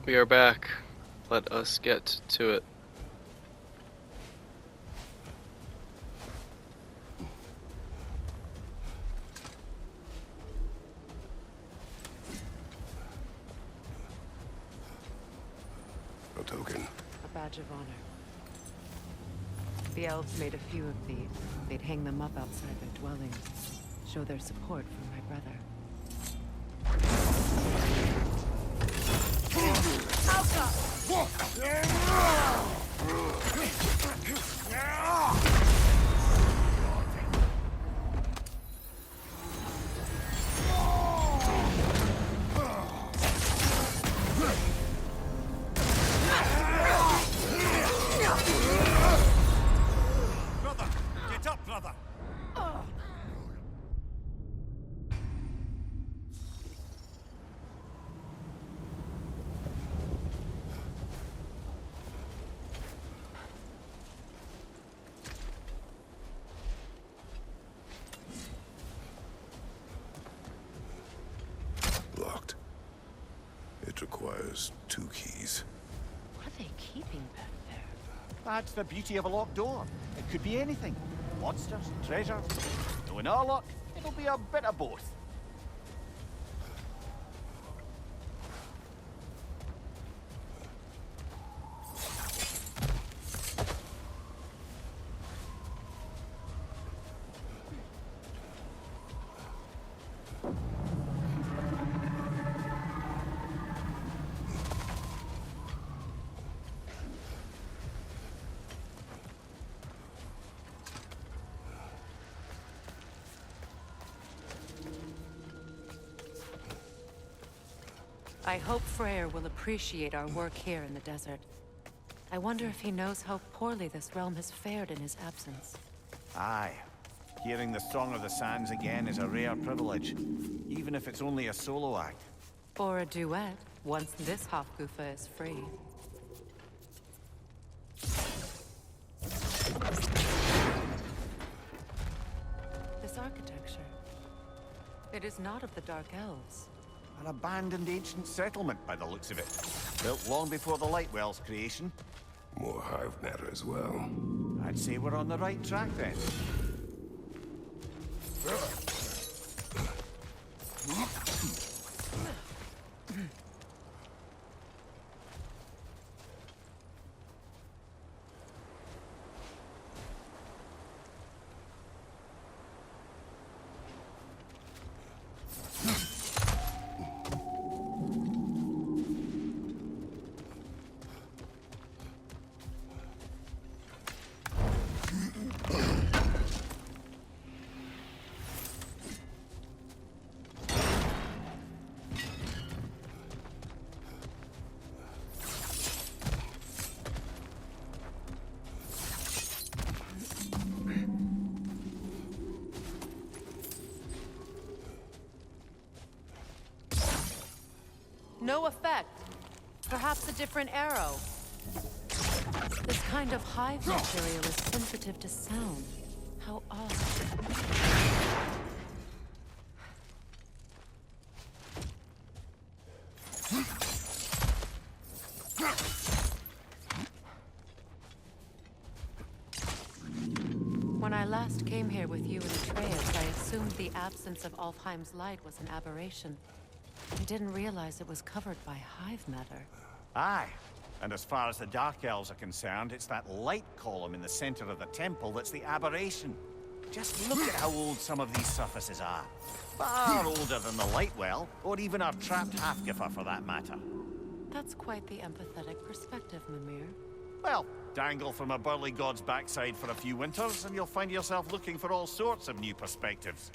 We are back. Let us get to it. A token. A badge of honor. The elves made a few of these. They'd hang them up outside their dwellings. Show their support for my brother. Brother! Get up, brother! Locked. It requires 2 keys. What are they keeping back there? That's the beauty of a locked door. It could be anything. Monsters, treasures. Knowing our luck, it'll be a bit of both. I hope Freyr will appreciate our work here in the desert. I wonder if he knows how poorly this realm has fared in his absence. Aye. Hearing the Song of the Sands again is a rare privilege, even if it's only a solo act. Or a duet, once this Hofgufa is free. This architecture. It is not of the Dark Elves. An abandoned ancient settlement by the looks of it. Built long before the Lightwell's creation. More hive matter as well. I'd say we're on the right track then. No effect. Perhaps a different arrow. This kind of hive material is sensitive to sound. How odd. When I last came here with you and Atreus, I assumed the absence of Alfheim's light was an aberration. I didn't realize it was covered by hive matter. Aye. And as far as the Dark Elves are concerned, it's that light column in the center of the temple that's the aberration. Just look at how old some of these surfaces are. Far older than the Lightwell, or even our trapped Hafgifa for that matter. That's quite the empathetic perspective, Mimir. Well, dangle from a burly god's backside for a few winters, and you'll find yourself looking for all sorts of new perspectives.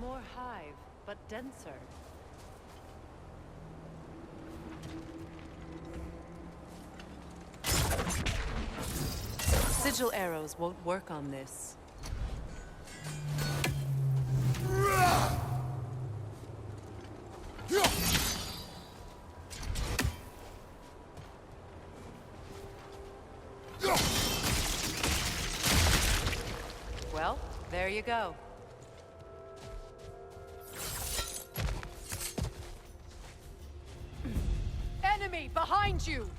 More hive, but denser. Sigil arrows won't work on this. Well, there you go. Enemy behind you!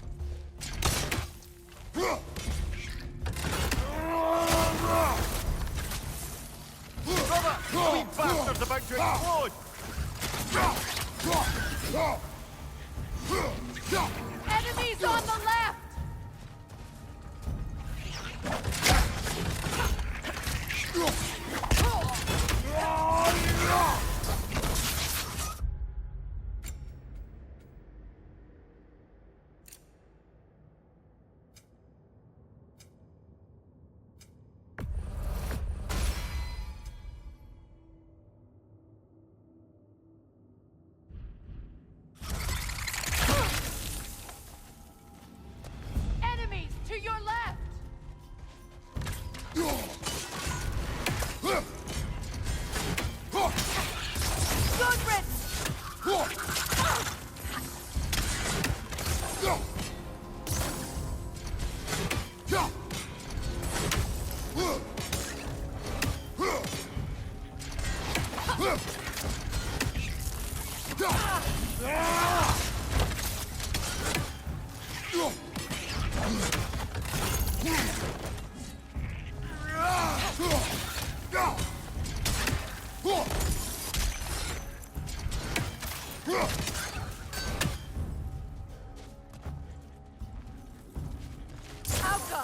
Brother! Wee bastard's about to explode! Enemies on the left! Enemies to your left! Good riddance! Alka!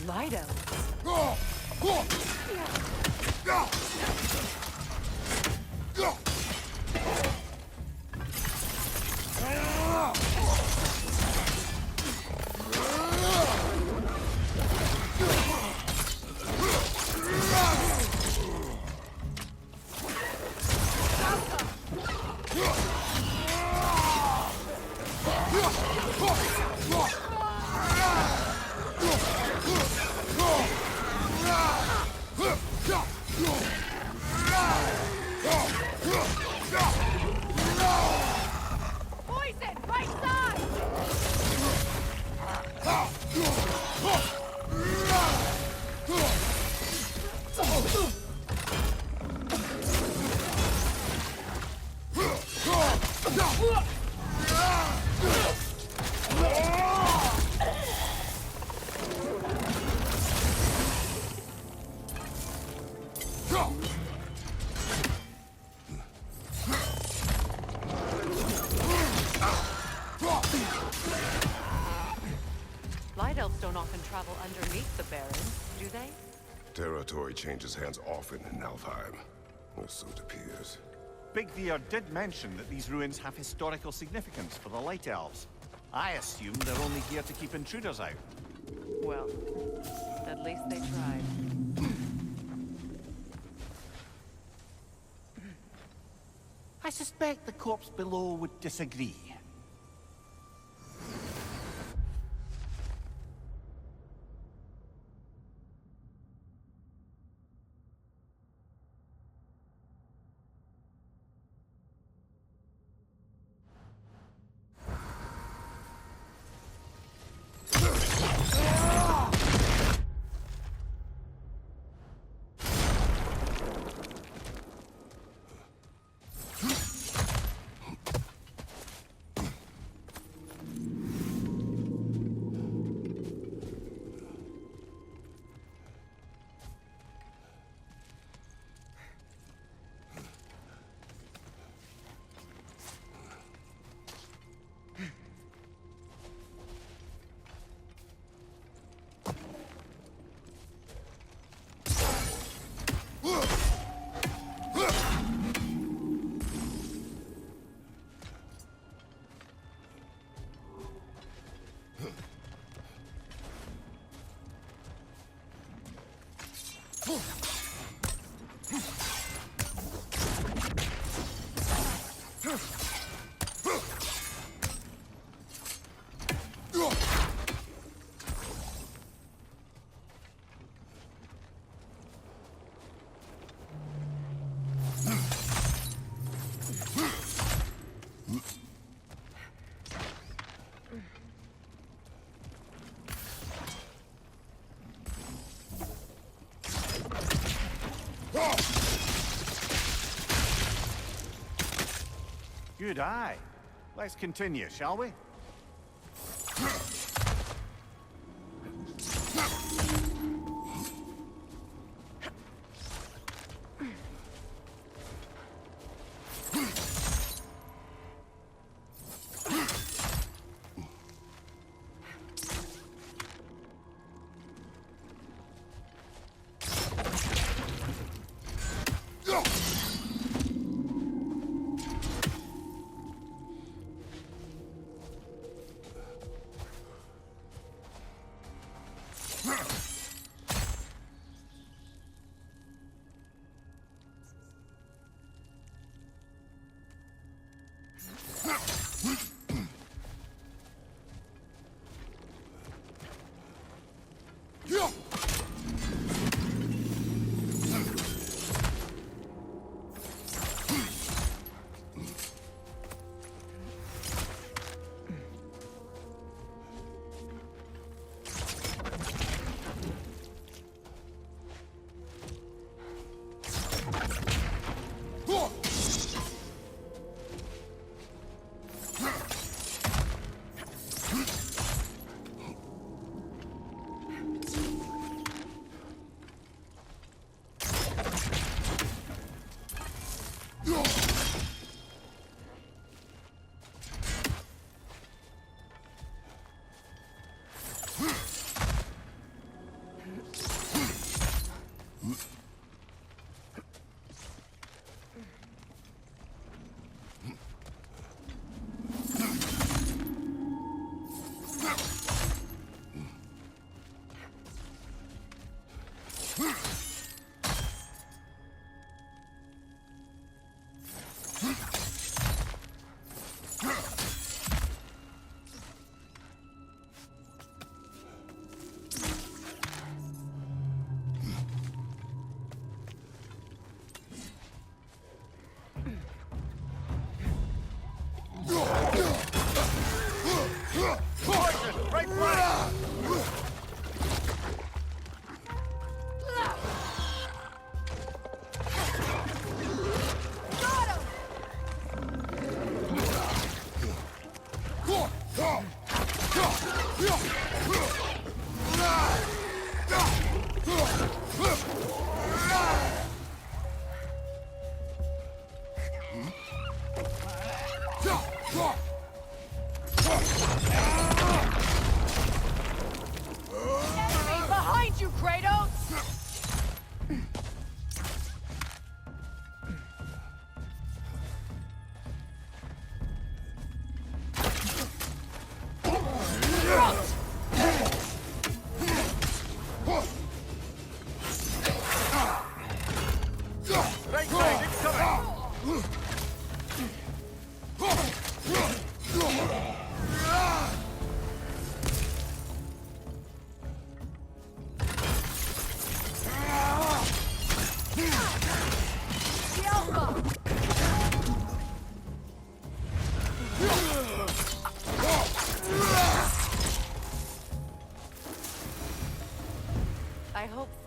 Light elves. Poison, right side! Light elves don't often travel underneath the Barrens, do they? Territory changes hands often in Alfheim, or so it appears. Big Veer did mention that these ruins have historical significance for the Light Elves. I assume they're only here to keep intruders out. Well, at least they tried. I suspect the corpse below would disagree. Good eye. Let's continue, shall we?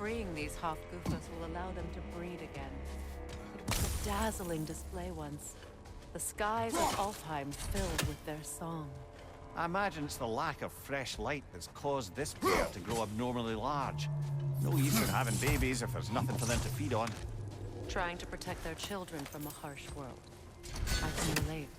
freeing these Hofgufas will allow them to breed again. It was a dazzling display once. The skies of Alfheim filled with their song. I imagine it's the lack of fresh light that's caused this pair to grow abnormally large. No use in having babies if there's nothing for them to feed on. Trying to protect their children from a harsh world. I can relate.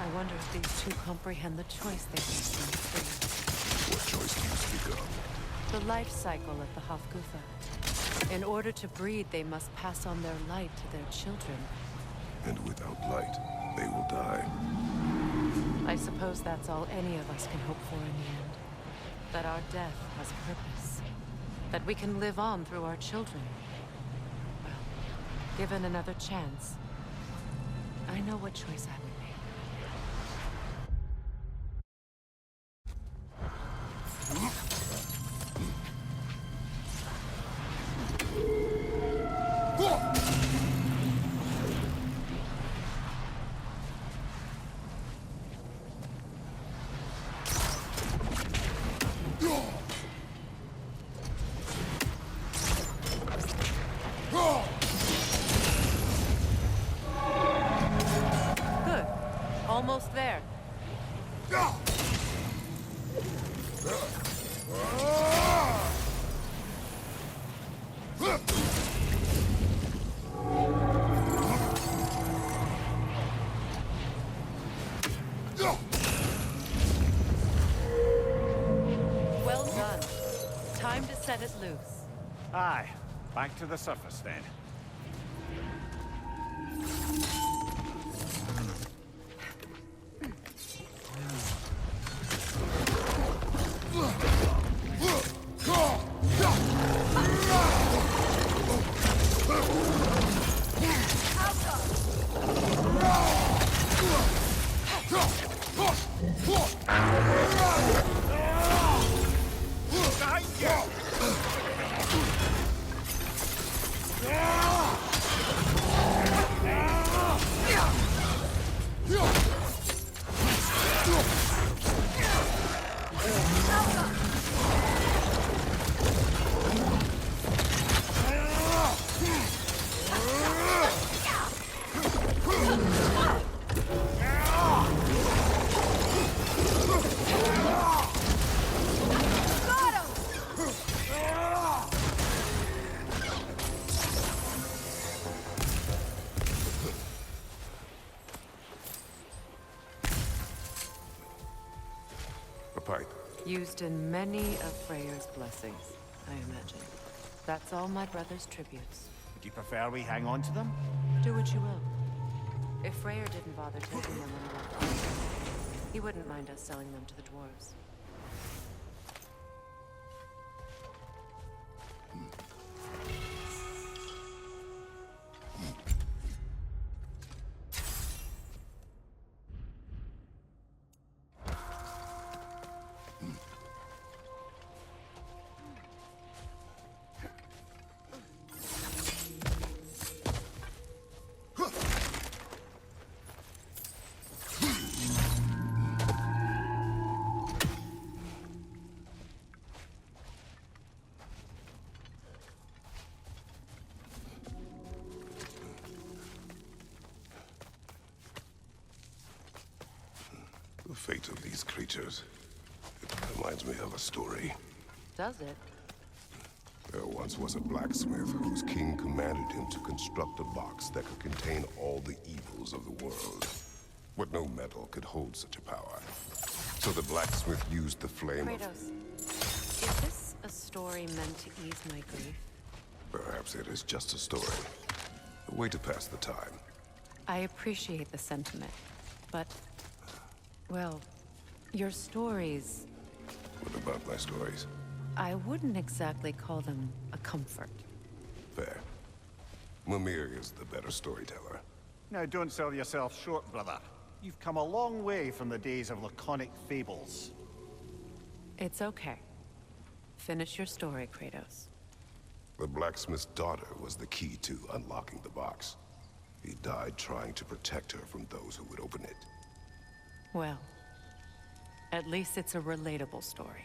I wonder if these two comprehend the choice they face in free. What choice do you speak of? The life cycle of the Hofgufa. In order to breed, they must pass on their light to their children. And without light, they will die. I suppose that's all any of us can hope for in the end. That our death has a purpose. That we can live on through our children. Well, given another chance, I know what choice I would make. Good. Almost there. Well done. Time to set it loose. Aye, back to the surface then. pipe. Used in many of Freyr's blessings, I imagine. That's all my brother's tributes. Would you prefer we hang on to them? Do what you will. If Freyr didn't bother taking them when he left home, he wouldn't mind us selling them to the dwarves. The fate of these creatures. It reminds me of a story. Does it? There once was a blacksmith whose king commanded him to construct a box that could contain all the evils of the world. But no metal could hold such a power. So the blacksmith used the flame of... Kratos, is this a story meant to ease my grief? Perhaps it is just a story. A way to pass the time. I appreciate the sentiment, but... well, your stories... What about my stories? I wouldn't exactly call them a comfort. Fair. Mimir is the better storyteller. Now, don't sell yourself short, brother. You've come a long way from the days of laconic fables. It's okay. Finish your story, Kratos. The blacksmith's daughter was the key to unlocking the box. He died trying to protect her from those who would open it. Well, at least it's a relatable story.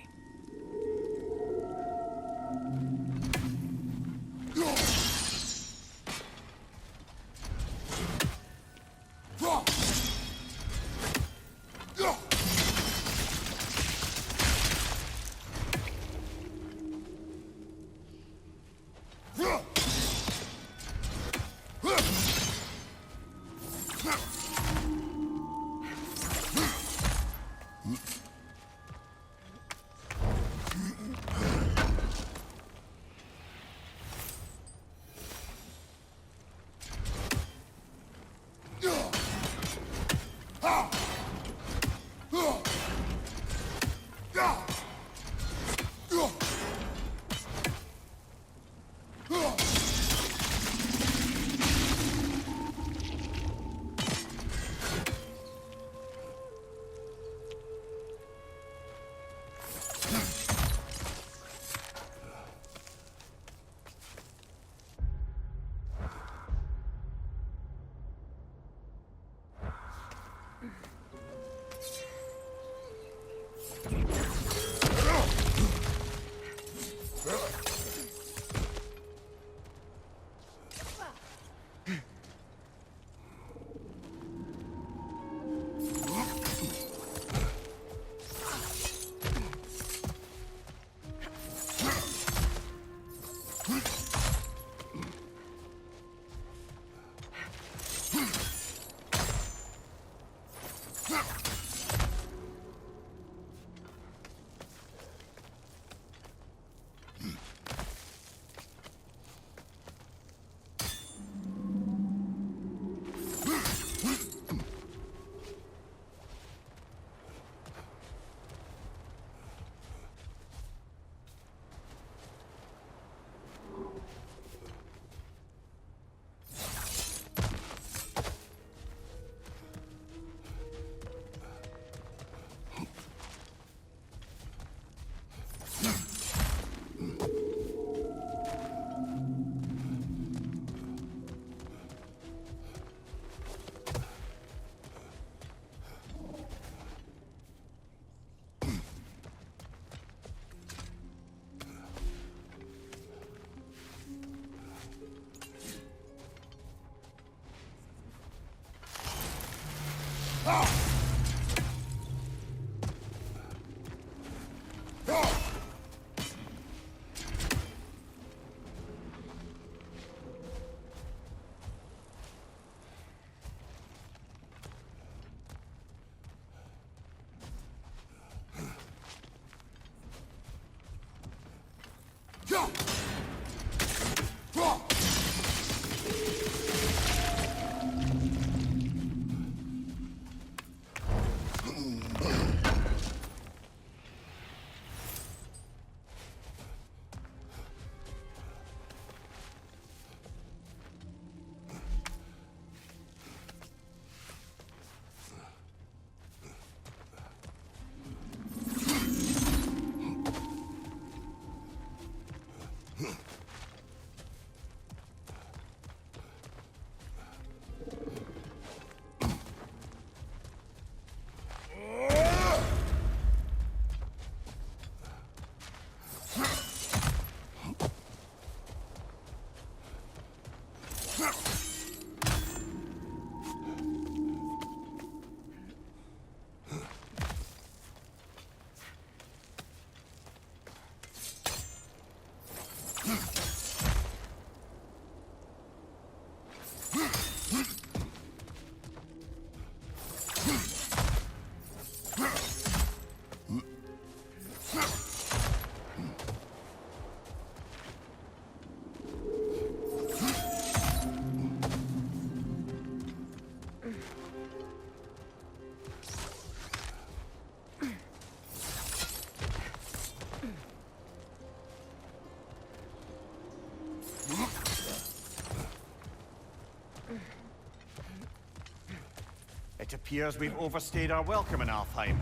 Appears we've overstayed our welcome in Alfheim.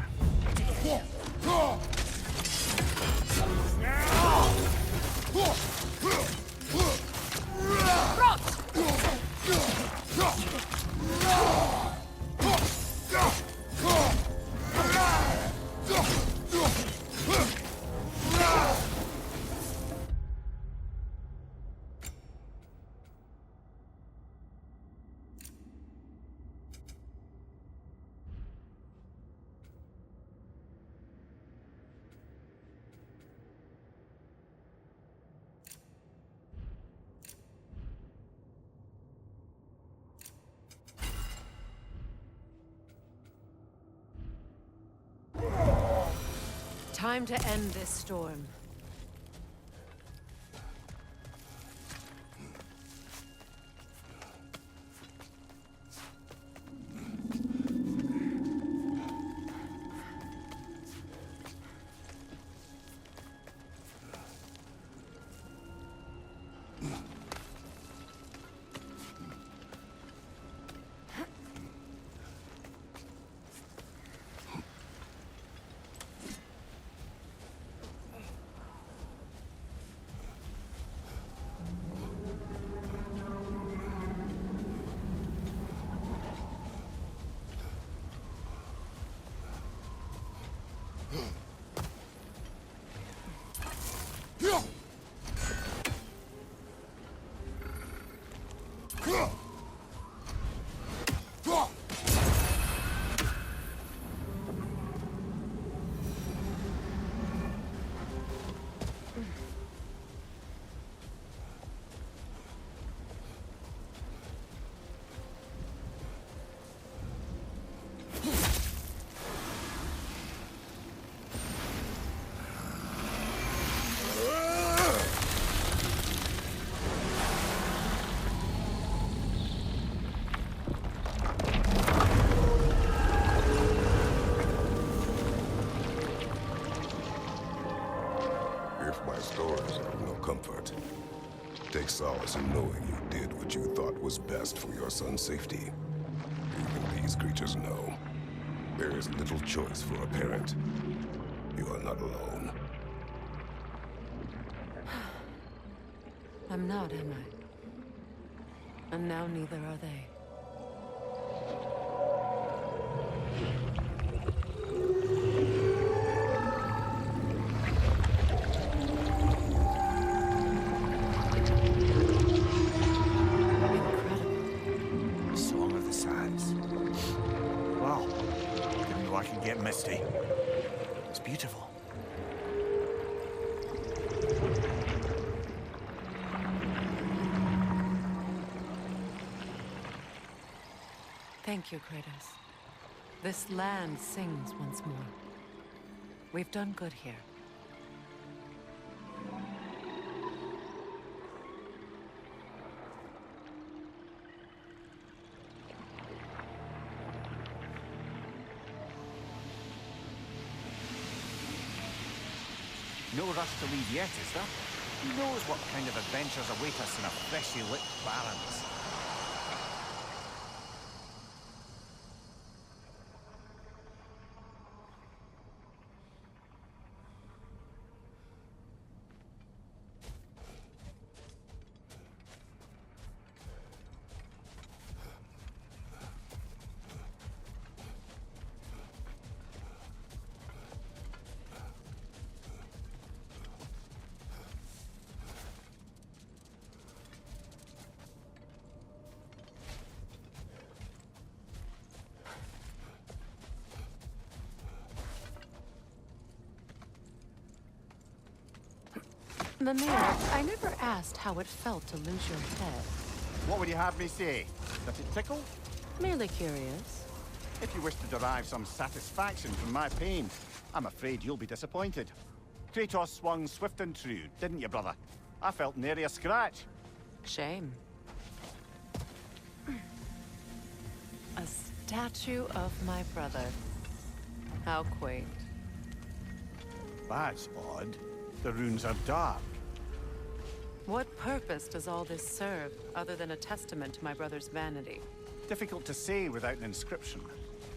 Time to end this storm. Comfort. Take solace in knowing you did what you thought was best for your son's safety. Even these creatures know there is little choice for a parent. You are not alone. I'm not, am I? And now neither are they. Misty. It's beautiful. Thank you, Kratos. This land sings once more. We've done good here. No rush to leave yet, is there? Who knows what kind of adventures await us in our freshly lit barrens? Mimir, I never asked how it felt to lose your head. What would you have me say? That it tickled? Merely curious. If you wish to derive some satisfaction from my pain, I'm afraid you'll be disappointed. Kratos swung swift and true, didn't you, brother? I felt nary a scratch. Shame. A statue of my brother. How quaint. That's odd. The runes are dark. What purpose does all this serve, other than a testament to my brother's vanity? Difficult to say without an inscription.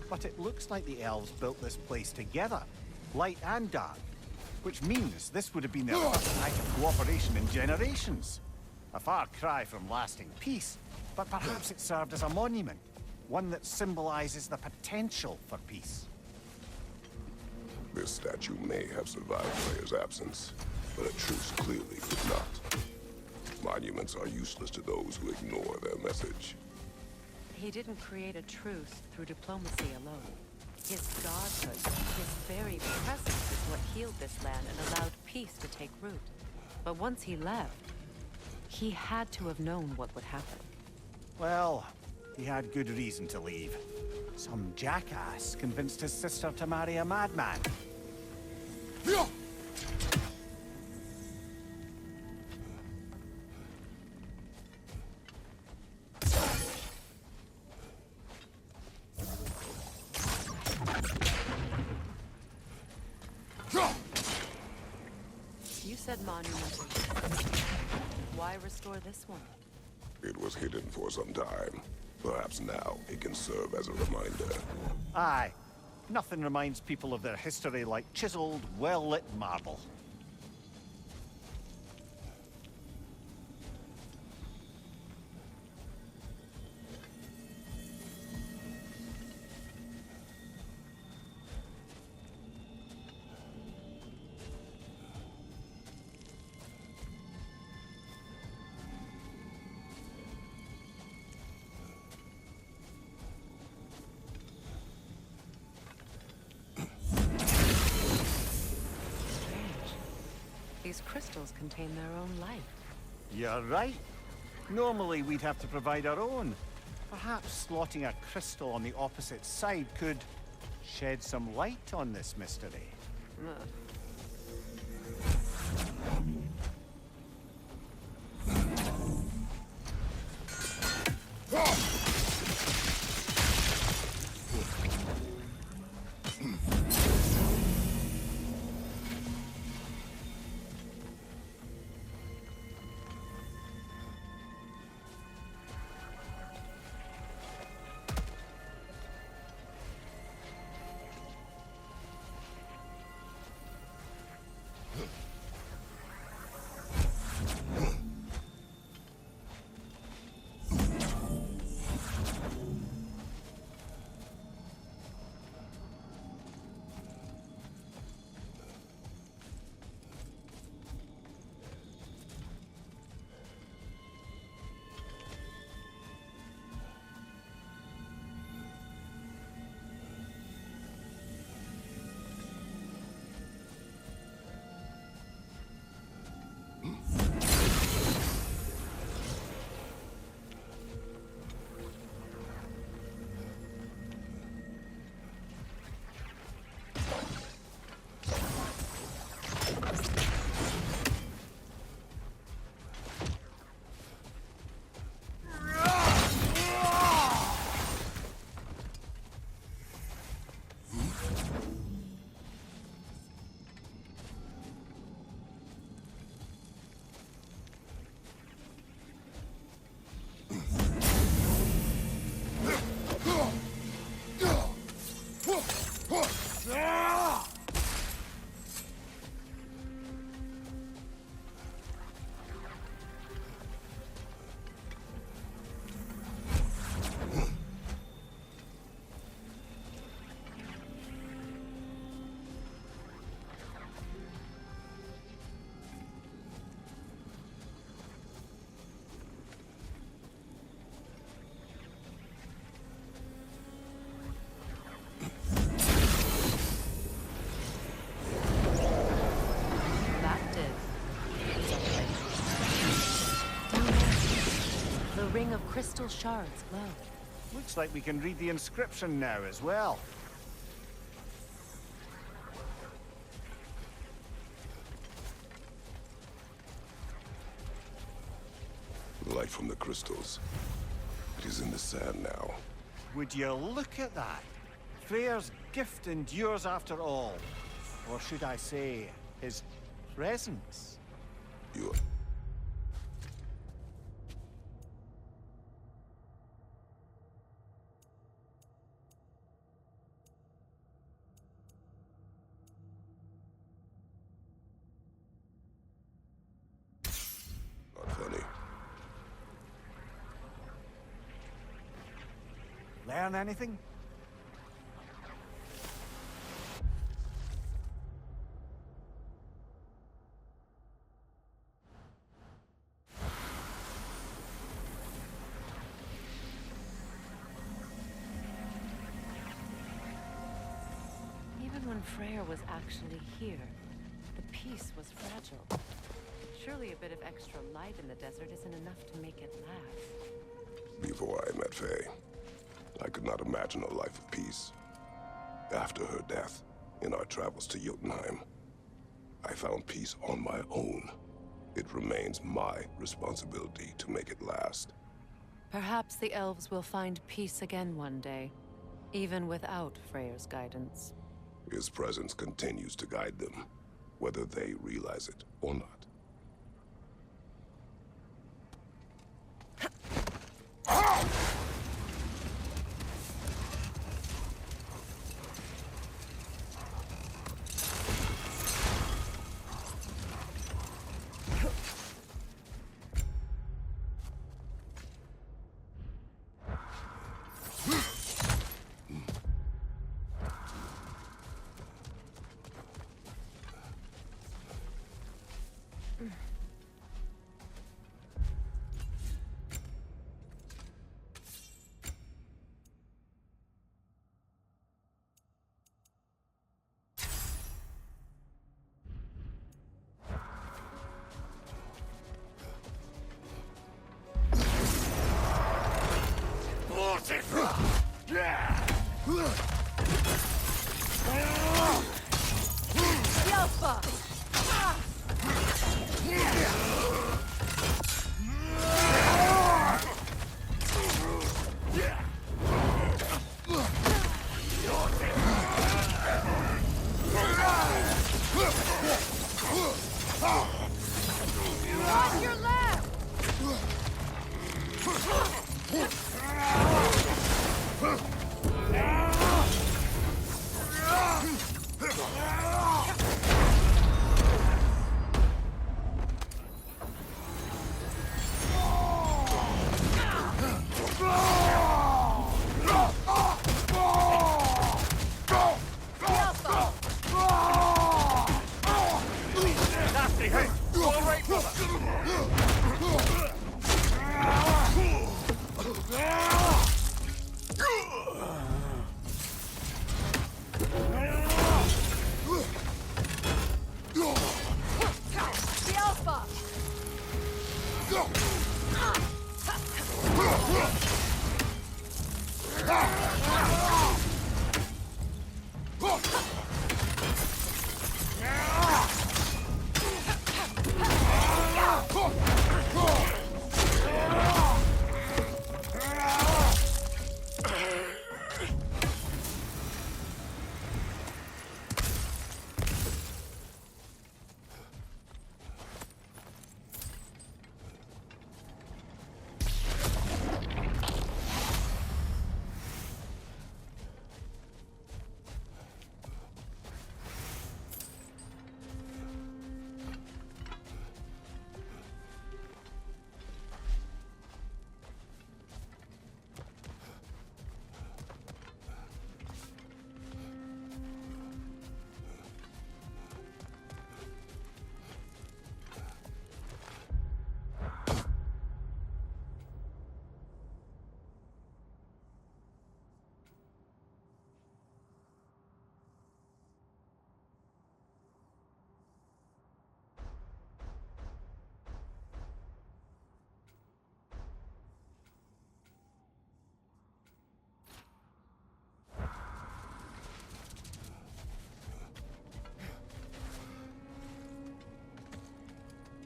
But it looks like the elves built this place together, light and dark. Which means this would have been their first act of cooperation in generations. A far cry from lasting peace, but perhaps it served as a monument. One that symbolizes the potential for peace. This statue may have survived Freya's absence, but a truce clearly did not. Monuments are useless to those who ignore their message. He didn't create a truce through diplomacy alone. His godhood, his very presence is what healed this land and allowed peace to take root. But once he left, he had to have known what would happen. Well, he had good reason to leave. Some jackass convinced his sister to marry a madman. You said monumental. Why restore this one? It was hidden for some time. Perhaps now it can serve as a reminder. Aye. Nothing reminds people of their history like chiseled, well-lit marble. These crystals contain their own life. You're right. Normally we'd have to provide our own. Perhaps slotting a crystal on the opposite side could shed some light on this mystery. ring of crystal shards glow. Looks like we can read the inscription now as well. Light from the crystals. It is in the sand now. Would you look at that? Freyr's gift endures after all. Or should I say, his presence? You learn anything? Even when Freyr was actually here, the peace was fragile. Surely a bit of extra light in the desert isn't enough to make it last. Before I met Faye, I could not imagine a life of peace. After her death, in our travels to Jotunheim, I found peace on my own. It remains my responsibility to make it last. Perhaps the elves will find peace again one day, even without Freyr's guidance. His presence continues to guide them, whether they realize it or not. On your left!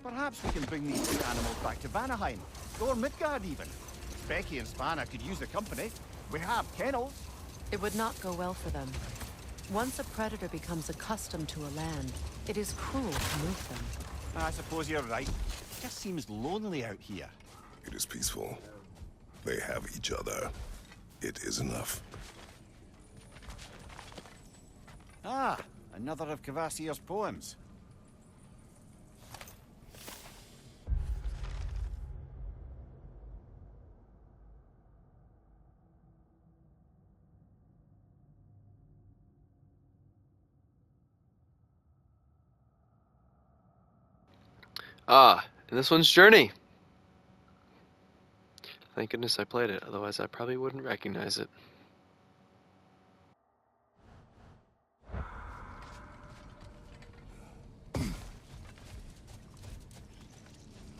Perhaps we can bring these two animals back to Vanaheim, or Midgard even. Becky and Spanna could use the company. We have kennels. It would not go well for them. Once a predator becomes accustomed to a land, it is cruel to move them. I suppose you're right. It just seems lonely out here. It is peaceful. They have each other. It is enough. Ah, another of Kvasir's poems. Ah, and this one's Journey. Thank goodness I played it, otherwise I probably wouldn't recognize it.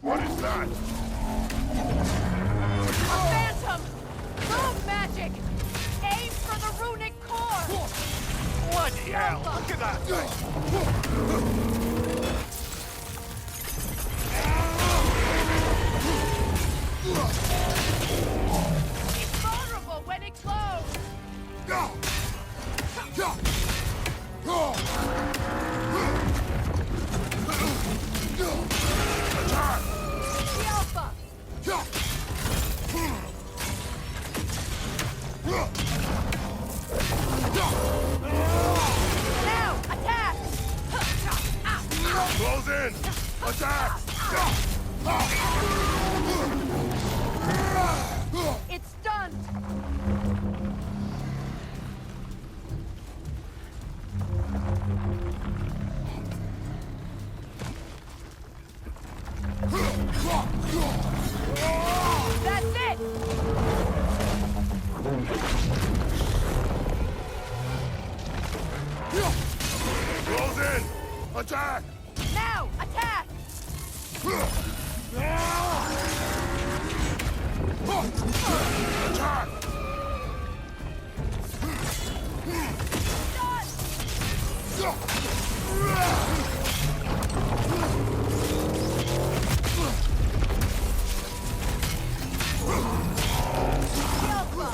What is that? A phantom! Rune magic! Aim for the runic core! Bloody hell! Look at that thing! It's vulnerable when it glows! The Alpha! Now, attack! Close in! Attack! It's done! That's it! Close in! Attack! Now, attack! Attack! The Alpha!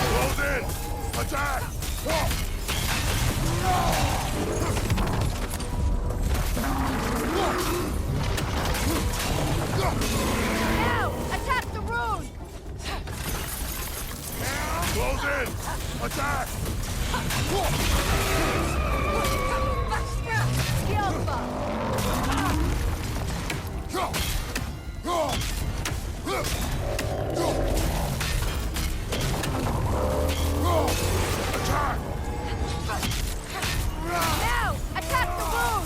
Close in! Attack! Now, attack the rune! Close in! Attack! The Alpha! Attack! Now, attack the rune!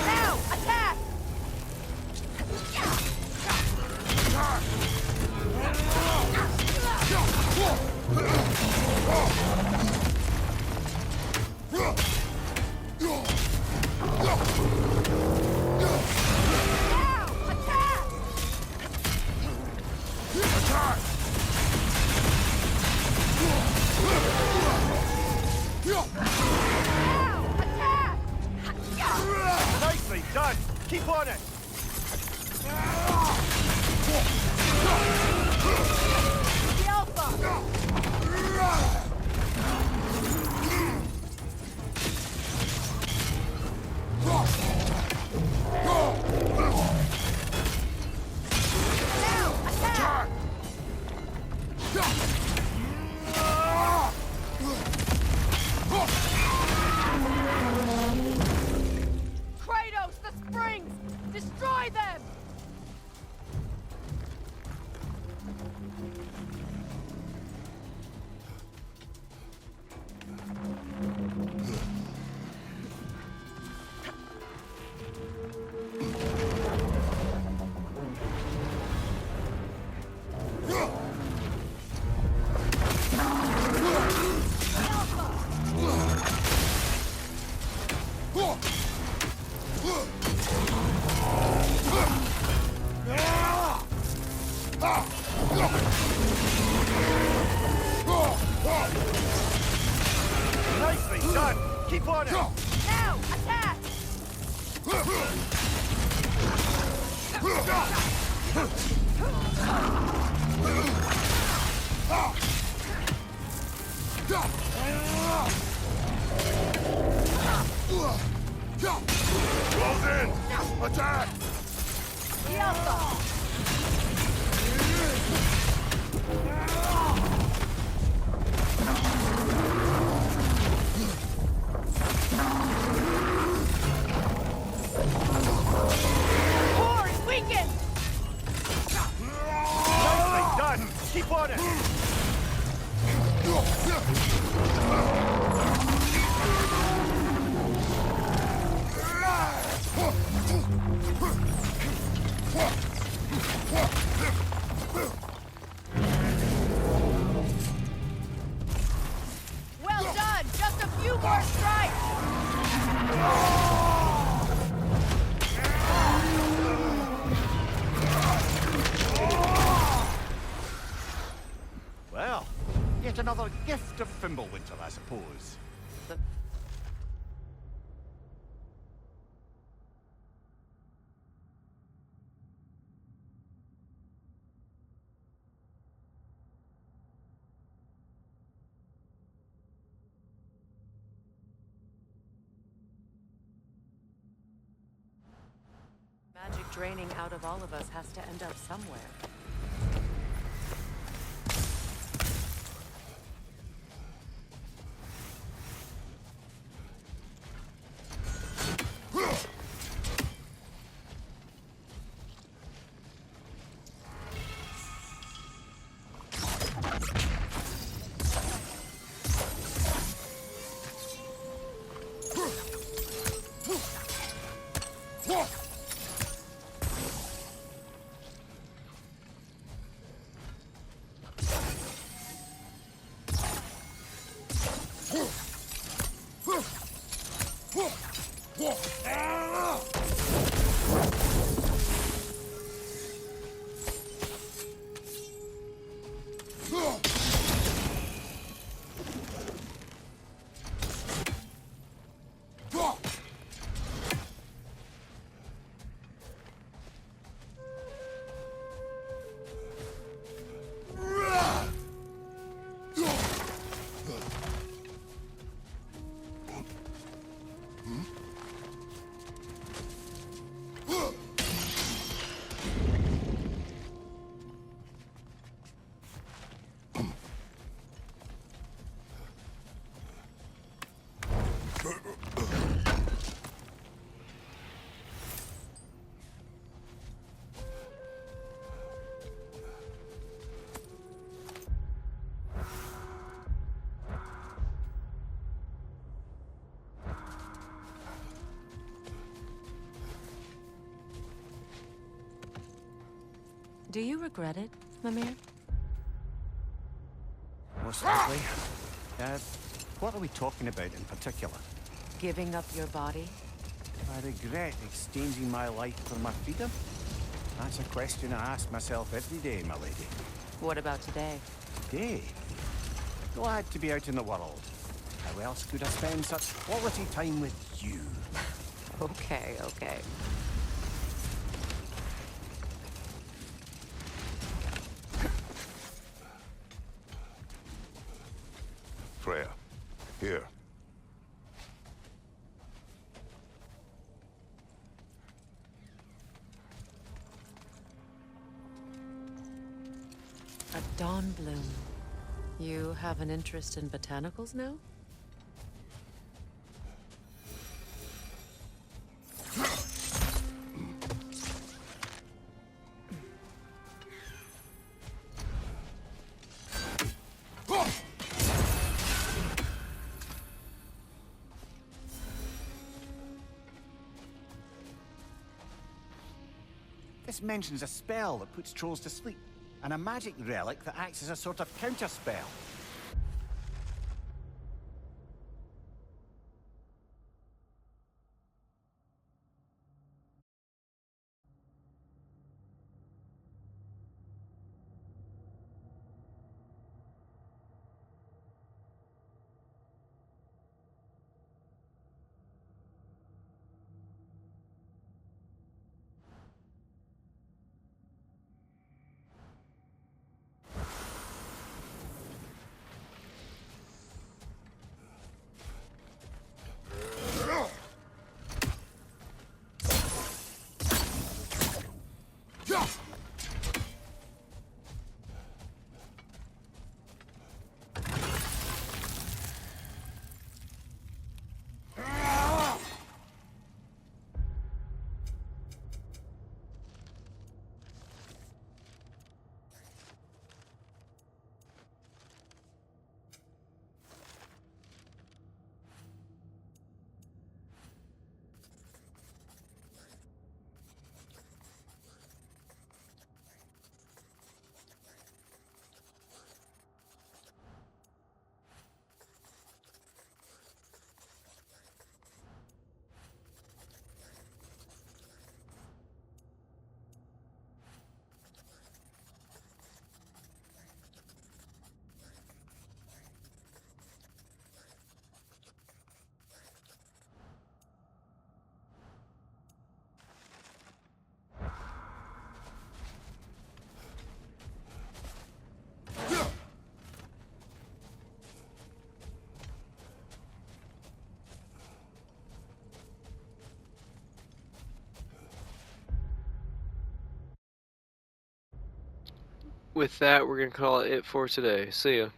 Now, attack! Now, attack! Attack! Now, attack! Nicely done! Keep on it! The Alpha! Now, attack! Kratos, the springs! Destroy them! Nicely done! Keep on it! Now, attack! Close in! Attack! Horse, weaken! Nicely done! Keep on it! Well done! Just a few more strikes! Well, yet another gift of Fimbulwinter, I suppose. Magic draining out of all of us has to end up somewhere. Do you regret it, Mimir? Most likely. What are we talking about in particular? Giving up your body? I regret exchanging my life for my freedom? That's a question I ask myself every day, my lady. What about today? Today? Glad to be out in the world. How else could I spend such quality time with you? Okay, okay. Freya, here. A dawn bloom. You have an interest in botanicals now? This mentions a spell that puts trolls to sleep, and a magic relic that acts as a sort of counterspell. with that, we're gonna call it for today. See ya.